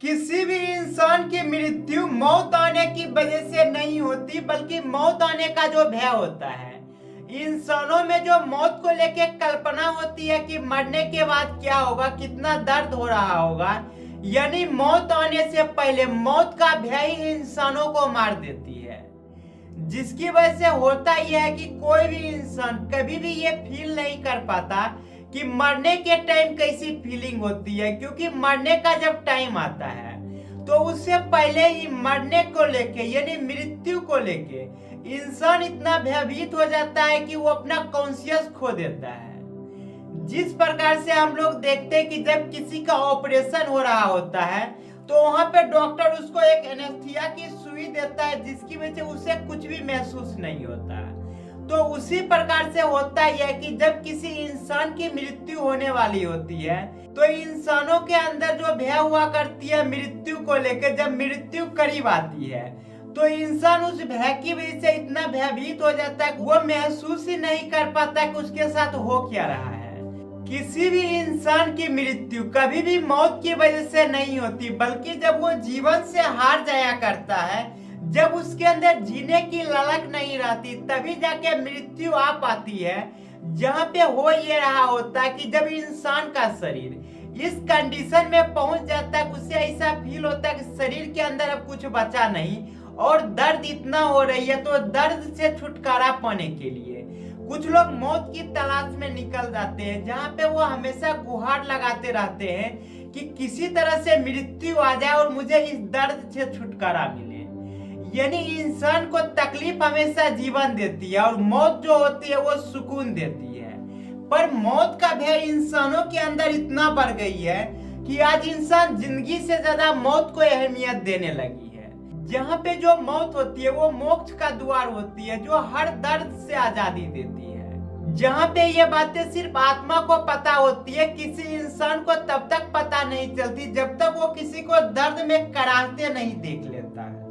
किसी भी इंसान की मृत्यु मौत आने की वजह से नहीं होती, बल्कि मौत आने का जो भय होता है। इंसानों में जो मौत को लेके कल्पना होती है कि मरने के बाद क्या होगा, कितना दर्द हो रहा होगा, यानी मौत आने से पहले मौत का भय ही इंसानों को मार देती है। जिसकी वजह से होता यह है कि कोई भी इंसान कभी भी ये फील नहीं कर पाता कि मरने के टाइम कैसी फीलिंग होती है, क्योंकि मरने का जब टाइम आता है तो उससे पहले ही मरने को लेके यानी मृत्यु को लेके इंसान इतना भयभीत हो जाता है कि वो अपना कॉन्शियस खो देता है। जिस प्रकार से हम लोग देखते हैं कि जब किसी का ऑपरेशन हो रहा होता है तो वहां पे डॉक्टर उसको एक एनेस्थीसिया की सुई देता है, जिसकी वजह से उसे कुछ भी महसूस नहीं होता है। तो उसी प्रकार से होता यह कि जब किसी इंसान की मृत्यु होने वाली होती है तो इंसानों के अंदर जो भय हुआ करती है मृत्यु को लेकर, जब मृत्यु करीब आती है तो इंसान उस भय की वजह से इतना भयभीत हो जाता है, वो महसूस ही नहीं कर पाता कि उसके साथ हो क्या रहा है। किसी भी इंसान की मृत्यु कभी भी मौत की वजह से नहीं होती, बल्कि जब वो जीवन से हार जाया करता है, जब उसके अंदर जीने की ललक नहीं रहती, तभी जाके मृत्यु आ पाती है। जहाँ पे हो ये रहा होता है कि जब इंसान का शरीर इस कंडीशन में पहुंच जाता है, उसे ऐसा फील होता है कि शरीर के अंदर अब कुछ बचा नहीं और दर्द इतना हो रही है, तो दर्द से छुटकारा पाने के लिए कुछ लोग मौत की तलाश में निकल जाते हैं, जहाँ पे वो हमेशा गुहार लगाते रहते हैं कि किसी तरह से मृत्यु आ जाए और मुझे इस दर्द से छुटकारा मिले। यानी इंसान को तकलीफ हमेशा जीवन देती है और मौत जो होती है वो सुकून देती है। पर मौत का भय इंसानों के अंदर इतना बढ़ गई है कि आज इंसान जिंदगी से ज्यादा मौत को अहमियत देने लगी है। जहाँ पे जो मौत होती है वो मोक्ष का द्वार होती है, जो हर दर्द से आजादी देती है। जहाँ पे ये बातें सिर्फ आत्मा को पता होती है, किसी इंसान को तब तक पता नहीं चलती जब तक वो किसी को दर्द में कराहते नहीं देख लेता है।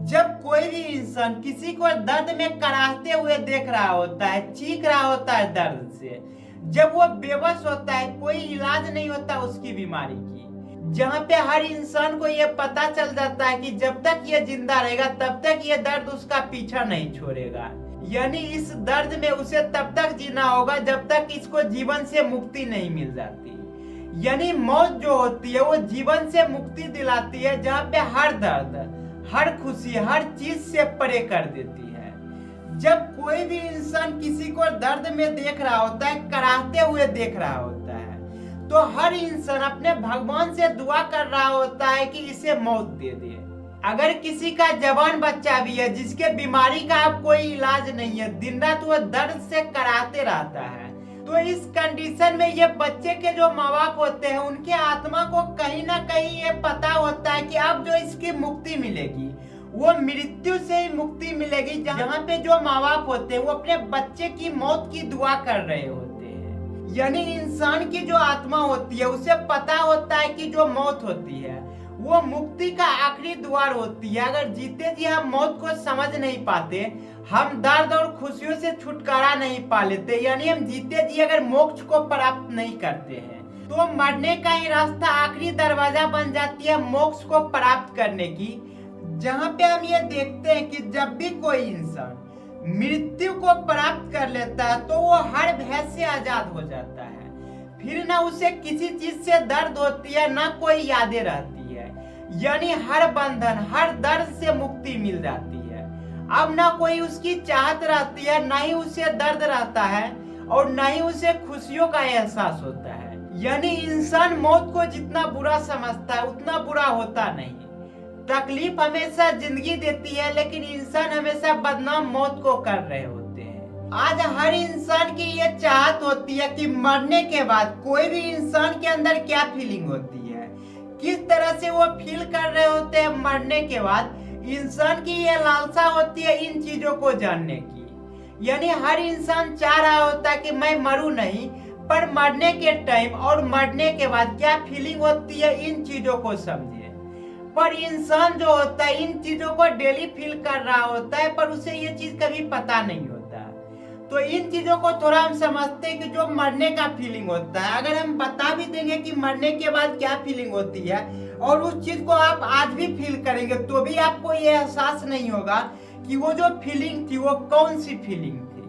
जब कोई भी इंसान किसी को दर्द में कराहते हुए देख रहा होता है, चीख रहा होता है दर्द से, जब वो बेबस होता है, कोई इलाज नहीं होता उसकी बीमारी की, जहाँ पे हर इंसान को ये पता चल जाता है कि जब तक ये जिंदा रहेगा तब तक ये दर्द उसका पीछा नहीं छोड़ेगा। यानी इस दर्द में उसे तब तक जीना होगा जब तक इसको जीवन से मुक्ति नहीं मिल जाती। यानी मौत जो होती है वो जीवन से मुक्ति दिलाती है, जहाँ पे हर दर्द, हर खुशी, हर चीज से परे कर देती है। जब कोई भी इंसान किसी को दर्द में देख रहा होता है, कराहते हुए देख रहा होता है, तो हर इंसान अपने भगवान से दुआ कर रहा होता है कि इसे मौत दे दे। अगर किसी का जवान बच्चा भी है जिसके बीमारी का अब कोई इलाज नहीं है, दिन रात वो दर्द से कराहते रहता है, तो इस कंडीशन में ये बच्चे के जो माँ बाप होते हैं उनके आत्मा को कहीं ना कहीं ये पता होता है कि अब जो इसकी मुक्ति मिलेगी वो मृत्यु से ही मुक्ति मिलेगी। जहाँ पे जो माँ बाप होते हैं वो अपने बच्चे की मौत की दुआ कर रहे होते हैं। यानी इंसान की जो आत्मा होती है उसे पता होता है कि जो मौत होती है वो मुक्ति का आखिरी द्वार होती है। अगर जीते जी हम मौत को समझ नहीं पाते, हम दर्द और खुशियों से छुटकारा नहीं पा लेते, यानी हम जीते जी अगर मोक्ष को प्राप्त नहीं करते हैं, तो मरने का ही रास्ता आखिरी दरवाजा बन जाती है मोक्ष को प्राप्त करने की। जहाँ पे हम ये देखते हैं कि जब भी कोई इंसान मृत्यु को प्राप्त कर लेता है तो वो हर भय से आजाद हो जाता है। फिर ना उसे किसी चीज से दर्द होती है, ना कोई यादें रहती है, यानी हर बंधन, हर दर्द से मुक्ति मिल जाती है। अब ना कोई उसकी चाहत रहती है, ना ही उसे दर्द रहता है और ना ही उसे खुशियों का एहसास होता है। यानी इंसान मौत को जितना बुरा समझता है उतना बुरा होता नहीं। तकलीफ हमेशा जिंदगी देती है, लेकिन इंसान हमेशा बदनाम मौत को कर रहे होते हैं। आज हर इंसान की ये चाहत होती है कि मरने के बाद कोई भी इंसान के अंदर क्या फीलिंग होती है, किस तरह से वो फील कर रहे होते हैं मरने के बाद। इंसान की ये लालसा होती है इन चीजों को जानने की। यानी हर इंसान चाह रहा होता है कि मैं मरूं नहीं, पर मरने के टाइम और मरने के बाद क्या फीलिंग होती है इन चीजों को समझे। पर इंसान जो होता है इन चीजों को डेली फील कर रहा होता है, पर उसे ये चीज कभी पता नहीं होता। तो इन चीजों को थोड़ा हम समझते हैं कि जो मरने का फीलिंग होता है, अगर हम बता भी देंगे कि मरने के बाद क्या फीलिंग होती है, और उस चीज को आप आज भी फील करेंगे तो भी आपको ये एहसास नहीं होगा कि वो जो फीलिंग थी वो कौन सी फीलिंग थी।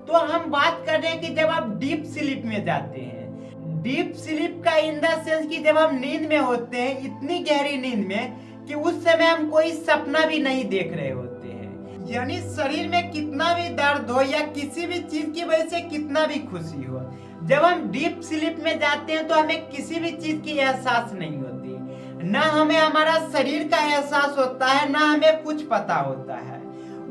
तो हम बात कर रहे हैं कि जब आप डीप स्लीप में जाते हैं, डीप स्लीप का इन द सेंस कि जब हम नींद में होते हैं, इतनी गहरी नींद में कि उस समय हम कोई सपना भी नहीं देख रहे होते हैं। यानी शरीर में कितना भी दर्द हो या किसी भी चीज की वजह से कितना भी खुशी हो, जब हम डीप स्लीप में जाते हैं तो हमें किसी भी चीज की एहसास नहीं होती, ना हमें हमारा शरीर का एहसास होता है, ना हमें कुछ पता होता है।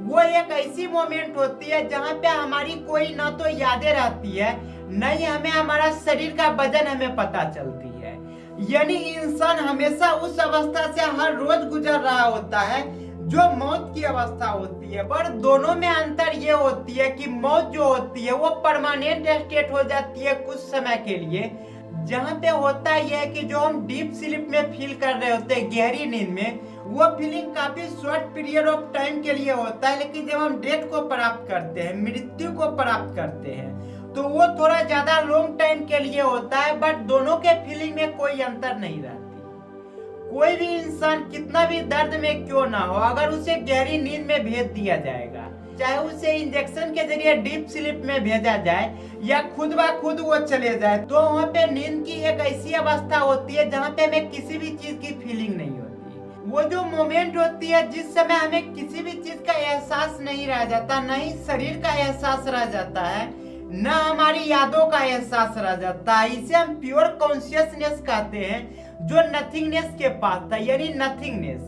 वो एक ऐसी मोमेंट होती है जहाँ पे हमारी कोई ना तो यादें रहती है, न ही हमें हमारा शरीर का वजन हमें पता चलती है। यानी इंसान हमेशा उस अवस्था से हर रोज गुजर रहा होता है जो मौत की अवस्था होती है। पर दोनों में अंतर ये होती है कि मौत जो होती है वो परमानेंट स्टेट हो जाती है कुछ समय के लिए, जहाँ पे होता यह है कि जो हम डीप स्लीप में फील कर रहे होते हैं गहरी नींद में, वो फीलिंग काफी शॉर्ट पीरियड ऑफ टाइम के लिए होता है। लेकिन जब हम डेथ को प्राप्त करते हैं, मृत्यु को प्राप्त करते हैं, तो वो थोड़ा ज्यादा लॉन्ग टाइम के लिए होता है। बट दोनों के फीलिंग में कोई अंतर नहीं रहती। कोई भी इंसान कितना भी दर्द में क्यों ना हो, अगर उसे गहरी नींद में भेज दिया जाएगा, चाहे उसे इंजेक्शन के जरिए डीप स्लीप में भेजा जाए या खुद ब खुद वो चले जाए, तो वहाँ पे नींद की एक ऐसी अवस्था होती है जहाँ पे हमें किसी भी चीज की फीलिंग नहीं होती। वो जो मोमेंट होती है जिस समय हमें किसी भी चीज का एहसास नहीं रह जाता, न ही शरीर का एहसास रह जाता है, न हमारी यादों का एहसास रह जाता है। इसे हम प्योर कॉन्शियसनेस कहते हैं, जो नथिंगनेस के पास था। यानी नथिंगनेस,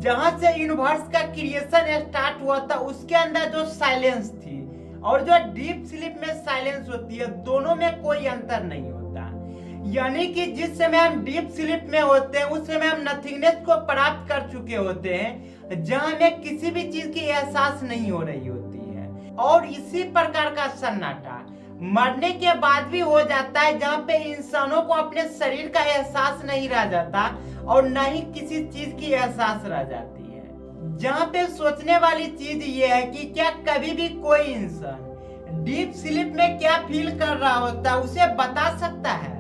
जहां से यूनिवर्स का क्रिएशन स्टार्ट हुआ था, उसके अंदर जो साइलेंस थी और जो डीप स्लीप में साइलेंस होती है, दोनों में कोई अंतर नहीं होता। यानी कि जिस समय हम डीप स्लीप में होते हैं उस समय हम नथिंगनेस को प्राप्त कर चुके होते हैं, जहां हमें किसी भी चीज की एहसास नहीं हो रही होती है। और इसी प्रकार का सन्नाटा मरने के बाद भी हो जाता है, जहाँ पे इंसानों को अपने शरीर का एहसास नहीं रह जाता और न ही किसी चीज की एहसास रह जाती है। जहाँ पे सोचने वाली चीज ये है कि क्या कभी भी कोई इंसान डीप स्लीप में क्या फील कर रहा होता है उसे बता सकता है?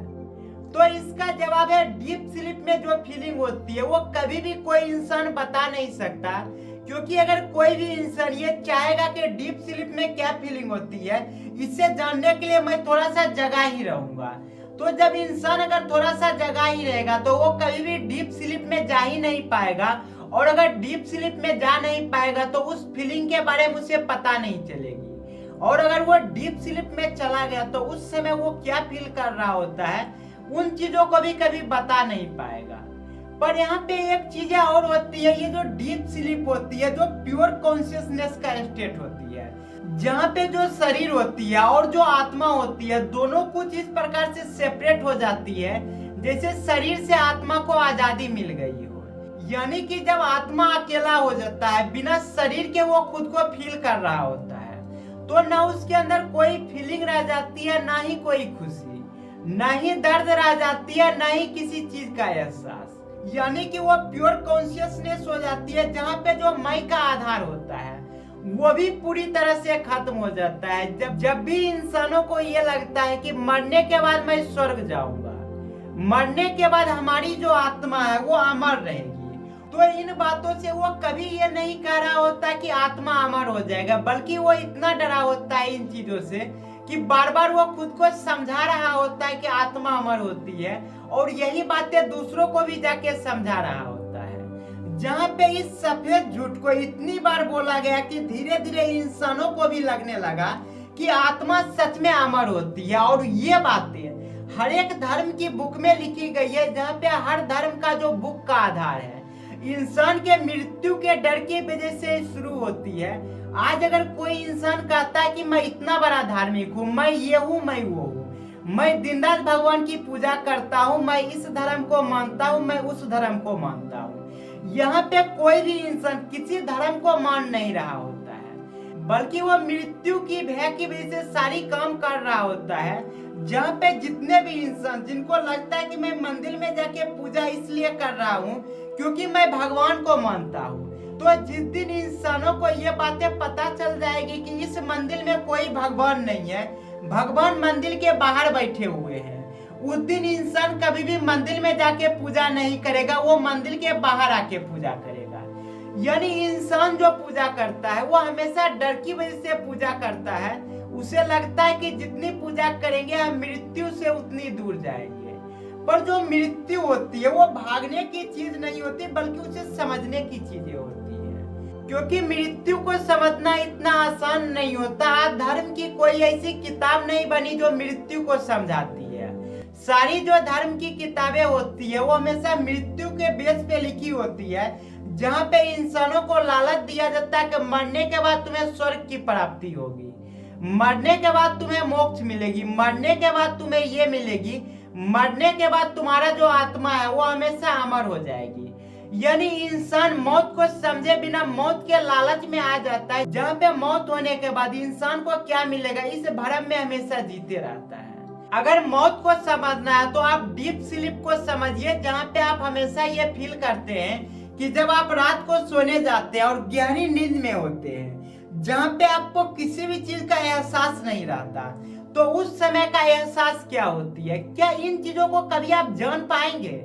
तो इसका जवाब है, डीप स्लीप में जो फीलिंग होती है वो कभी भी कोई इंसान बता नहीं सकता। क्योंकि अगर कोई भी इंसान ये चाहेगा कि डीप स्लीप में क्या फीलिंग होती है, इसे जानने के लिए मैं थोड़ा सा जगा ही रहूंगा, तो जब इंसान अगर थोड़ा सा जगा ही रहेगा तो वो कभी भी डीप स्लीप में जा ही नहीं पाएगा। और अगर डीप स्लीप में जा नहीं पाएगा तो उस फीलिंग के बारे में उसे पता नहीं चलेगी। और अगर वो डीप स्लीप में चला गया तो उस समय वो क्या फील कर रहा होता है, उन चीजों को भी कभी बता नहीं पाएगा। पर यहाँ पे एक चीज और होती है, ये जो डीप स्लीप होती है, जो प्योर कॉन्शियसनेस का स्टेट होती है, जहाँ पे जो शरीर होती है और जो आत्मा होती है, दोनों कुछ इस प्रकार से सेपरेट हो जाती है जैसे शरीर से आत्मा को आजादी मिल गई हो। यानी कि जब आत्मा अकेला हो जाता है, बिना शरीर के वो खुद को फील कर रहा होता है, तो ना उसके अंदर कोई फीलिंग रह जाती है, ना ही कोई खुशी, ना ही दर्द रह जाती है, ना ही किसी चीज का एहसास। यानी कि वो प्योर कॉन्शियसनेस हो जाती है, जहाँ पे जो मैं का आधार होता है वो भी पूरी तरह से खत्म हो जाता है। जब भी इंसानों को ये लगता है कि मरने के बाद मैं स्वर्ग जाऊंगा, मरने के बाद हमारी जो आत्मा है वो अमर रहेगी, तो इन बातों से वो कभी ये नहीं कह रहा होता कि आत्मा अमर हो जाएगा, बल्कि वो इतना डरा होता है इन चीजों से कि बार बार वो खुद को समझा रहा होता है कि आत्मा अमर होती है, और यही बातें दूसरों को भी जाके समझा रहा होता है। जहाँ पे इस सफेद झूठ को इतनी बार बोला गया कि धीरे धीरे इंसानों को भी लगने लगा कि आत्मा सच में अमर होती है। और ये बातें हर एक धर्म की बुक में लिखी गई है, जहाँ पे हर धर्म का जो बुक का आधार है इंसान के मृत्यु के डर की वजह से शुरू होती है। आज अगर कोई इंसान कहता है कि मैं इतना बड़ा धार्मिक हूँ, मैं ये हूँ, मैं वो हूँ, मैं दिन रात भगवान की पूजा करता हूँ, मैं इस धर्म को मानता हूँ, मैं उस धर्म को मानता हूँ, यहाँ पे कोई भी इंसान किसी धर्म को मान नहीं रहा होता है, बल्कि वो मृत्यु की भय की वजह से सारी काम कर रहा होता है। जहाँ पे जितने भी इंसान जिनको लगता है कि मैं मंदिर में जाके पूजा इसलिए कर रहा हूँ क्योंकि मैं भगवान को मानता हूँ, तो जिस दिन इंसानों को ये बातें पता चल जाएगी कि इस मंदिर में कोई भगवान नहीं है, भगवान मंदिर के बाहर बैठे हुए हैं, उस दिन इंसान कभी भी मंदिर में जाके पूजा नहीं करेगा, वो मंदिर के बाहर आके पूजा करेगा। यानी इंसान जो पूजा करता है वो हमेशा डर की वजह से पूजा करता है। उसे लगता है कि जितनी पूजा करेंगे हम मृत्यु से उतनी दूर जाएंगे। पर जो मृत्यु होती है वो भागने की चीज नहीं होती, बल्कि उसे समझने की चीजें होती है। क्योंकि मृत्यु को समझना इतना आसान नहीं होता। आज धर्म की कोई ऐसी किताब नहीं बनी जो मृत्यु को समझाती है। सारी जो धर्म की किताबें होती है वो हमेशा मृत्यु के बेस पे लिखी होती है, जहाँ पे इंसानों को लालच दिया जाता है कि मरने के बाद तुम्हें स्वर्ग की प्राप्ति होगी, मरने के बाद तुम्हें मोक्ष मिलेगी, मरने के बाद तुम्हें ये मिलेगी, मरने के बाद तुम्हारा जो आत्मा है वो हमेशा अमर हो जाएगी। यानी इंसान मौत को समझे बिना मौत के लालच में आ जाता है, जहाँ पे मौत होने के बाद इंसान को क्या मिलेगा इस भ्रम में हमेशा जीते रहता है। अगर मौत को समझना है तो आप डीप स्लीप को समझिए, जहाँ पे आप हमेशा ये फील करते हैं कि जब आप रात को सोने जाते हैं और गहरी नींद में होते हैं, जहाँ पे आपको किसी भी चीज का एहसास नहीं रहता, तो उस समय का एहसास क्या होती है? क्या इन चीजों को कभी आप जान पाएंगे?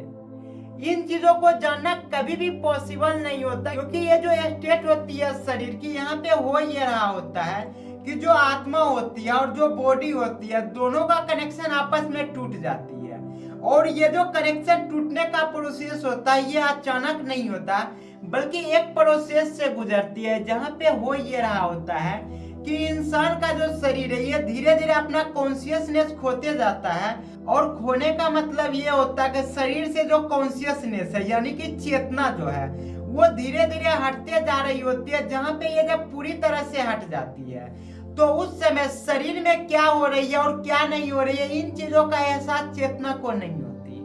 इन चीजों को जानना कभी भी पॉसिबल नहीं होता, क्योंकि ये जो स्टेट होती है शरीर की, यहाँ पे हो ये रहा होता है कि जो आत्मा होती है और जो बॉडी होती है दोनों का कनेक्शन आपस में टूट जाती है। और ये जो कनेक्शन टूटने का प्रोसेस होता है ये अचानक नहीं होता, बल्कि एक प्रोसेस से गुजरती है, जहाँ पे हो ये रहा होता है कि इंसान का जो शरीर है ये धीरे धीरे अपना कॉन्शियसनेस खोते जाता है। और खोने का मतलब ये होता है कि शरीर से जो कॉन्शियसनेस है यानी कि चेतना जो है वो धीरे धीरे हटते जा रही होती है। जहाँ पे ये जब पूरी तरह से हट जाती है तो उस समय शरीर में क्या हो रही है और क्या नहीं हो रही है इन चीजों का एहसास चेतना को नहीं होती।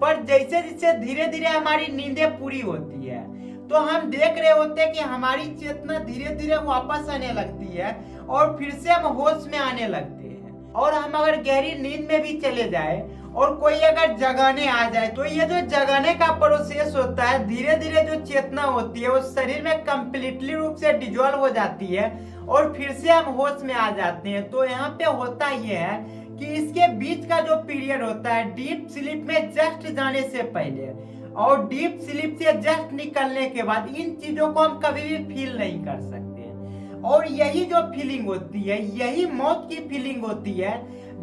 पर जैसे जैसे धीरे धीरे हमारी नींदें पूरी होती है तो हम देख रहे होते हैं कि हमारी चेतना धीरे धीरे वापस आने लगती है और फिर से हम होश में आने लगते हैं। और हम अगर गहरी नींद में भी चले जाए और कोई अगर जगाने आ जाए तो ये जो जगाने का प्रोसेस होता है, धीरे धीरे जो चेतना होती है वो शरीर में कंप्लीटली रूप से डिजॉल्व हो जाती है और फिर से हम होश में आ जाते हैं। तो यहाँ पे होता ये है कि इसके बीच का जो पीरियड होता है डीप स्लीप में जस्ट जाने से पहले और डीप स्लीप से जस्ट निकलने के बाद, इन चीजों को हम कभी भी फील नहीं कर सकते। और यही जो फीलिंग होती है यही मौत की फीलिंग होती है,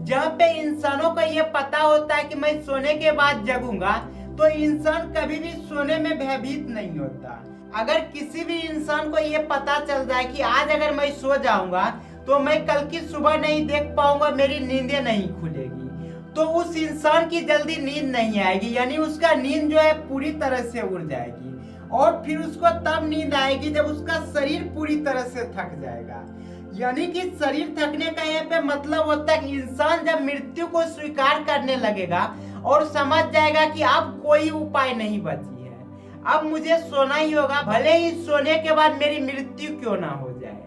जहाँ पे इंसानों को ये पता होता है कि मैं सोने के बाद जगूंगा, तो इंसान कभी भी सोने में भयभीत नहीं होता। अगर किसी भी इंसान को ये पता चल जाए कि आज अगर मैं सो जाऊंगा तो मैं कल की सुबह नहीं देख पाऊंगा, मेरी नींदें नहीं खुलेगी, तो उस इंसान की जल्दी नींद नहीं आएगी, यानी उसका नींद जो है पूरी तरह से उड़ जाएगी। और फिर उसको तब नींद आएगी जब उसका शरीर पूरी तरह से थक जाएगा। यानी कि शरीर थकने का यहाँ पे मतलब होता है कि इंसान जब मृत्यु को स्वीकार करने लगेगा और समझ जाएगा कि अब कोई उपाय नहीं बची है, अब मुझे सोना ही होगा, भले ही सोने के बाद मेरी मृत्यु क्यों ना हो जाए।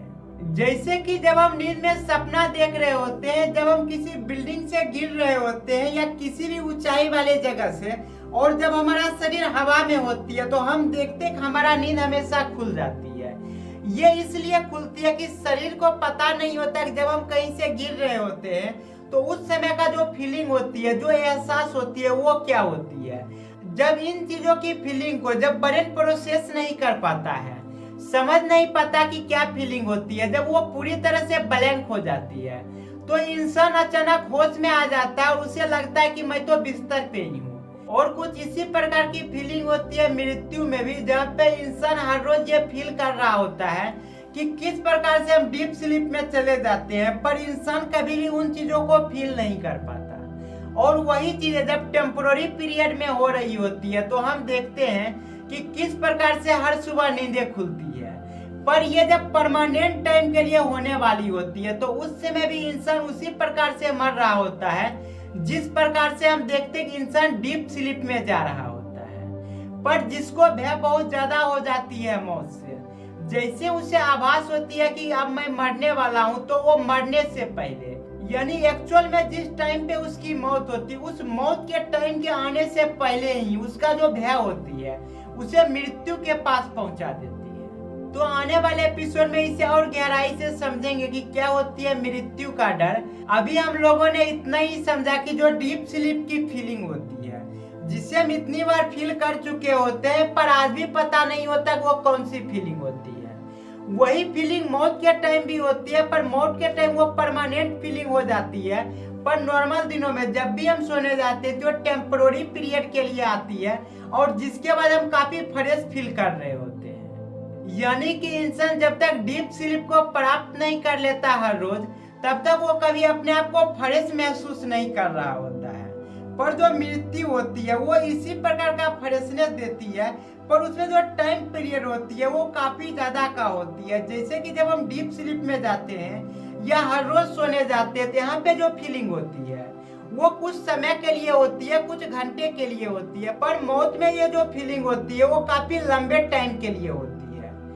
जैसे कि जब हम नींद में सपना देख रहे होते हैं, जब हम किसी बिल्डिंग से गिर रहे होते हैं या किसी भी ऊंचाई वाले जगह से, और जब हमारा शरीर हवा में होती है तो हम देखते हैं कि हमारा नींद हमेशा खुल जाती है। ये इसलिए खुलती है कि शरीर को पता नहीं होता कि जब हम कहीं से गिर रहे होते हैं तो उस समय का जो फीलिंग होती है, जो एहसास होती है वो क्या होती है। जब इन चीजों की फीलिंग को जब ब्रेन प्रोसेस नहीं कर पाता है, समझ नहीं पाता कि क्या फीलिंग होती है, जब वो पूरी तरह से ब्लैंक हो जाती है तो इंसान अचानक होश में आ जाता है और उसे लगता है कि मैं तो बिस्तर पे ही हूँ। और कुछ इसी प्रकार की फीलिंग होती है मृत्यु में भी, जहाँ पे इंसान हर रोज ये फील कर रहा होता है कि किस प्रकार से हम डीप स्लीप में चले जाते हैं, पर इंसान कभी भी उन चीजों को फील नहीं कर पाता। और वही चीजें जब टेम्पोररी पीरियड में हो रही होती है तो हम देखते हैं कि किस प्रकार से हर सुबह नींदें खुलती है। पर ये जब परमानेंट टाइम के लिए होने वाली होती है तो उस समय भी इंसान उसी प्रकार से मर रहा होता है जिस प्रकार से हम देखते हैं कि इंसान डीप स्लीप में जा रहा होता है। पर जिसको भय बहुत ज्यादा हो जाती है मौत से, जैसे उसे आभास होती है कि अब मैं मरने वाला हूँ, तो वो मरने से पहले यानी एक्चुअल में जिस टाइम पे उसकी मौत होती है उस मौत के टाइम के आने से पहले ही उसका जो भय होती है उसे मृत्यु के पास पहुंचा देती है। तो आने वाले एपिसोड में इसे और गहराई से समझेंगे कि क्या होती है मृत्यु का डर। अभी हम लोगों ने इतना ही समझा कि जो डीप स्लीप की फीलिंग होती है, जिसे हम इतनी बार फील कर चुके होते हैं पर आज भी पता नहीं होता कि वो कौन सी फीलिंग होती है। वही फीलिंग मौत के टाइम भी होती है, पर मौत के टाइम वो परमानेंट फीलिंग हो जाती है। पर नॉर्मल दिनों में जब भी हम सोने जाते हैं तो टेम्पोररी पीरियड के लिए आती है, और जिसके बाद हम काफी फ्रेश फील कर रहे होते हैं। यानी कि इंसान जब तक डीप स्लीप को प्राप्त नहीं कर लेता हर रोज, तब तक वो कभी अपने आप को फ्रेश महसूस नहीं कर रहा होता है। पर जो मृत्यु होती है वो इसी प्रकार का फ्रेशनेस देती है, पर उसमें जो टाइम पीरियड होती है वो काफी ज्यादा का होती है। जैसे कि जब हम डीप स्लीप में जाते हैं या हर रोज सोने जाते हैं तो यहाँ पे जो फीलिंग होती है वो कुछ समय के लिए होती है, कुछ घंटे के लिए होती है। पर मौत में ये जो फीलिंग होती है वो काफी लंबे टाइम के लिए होती है।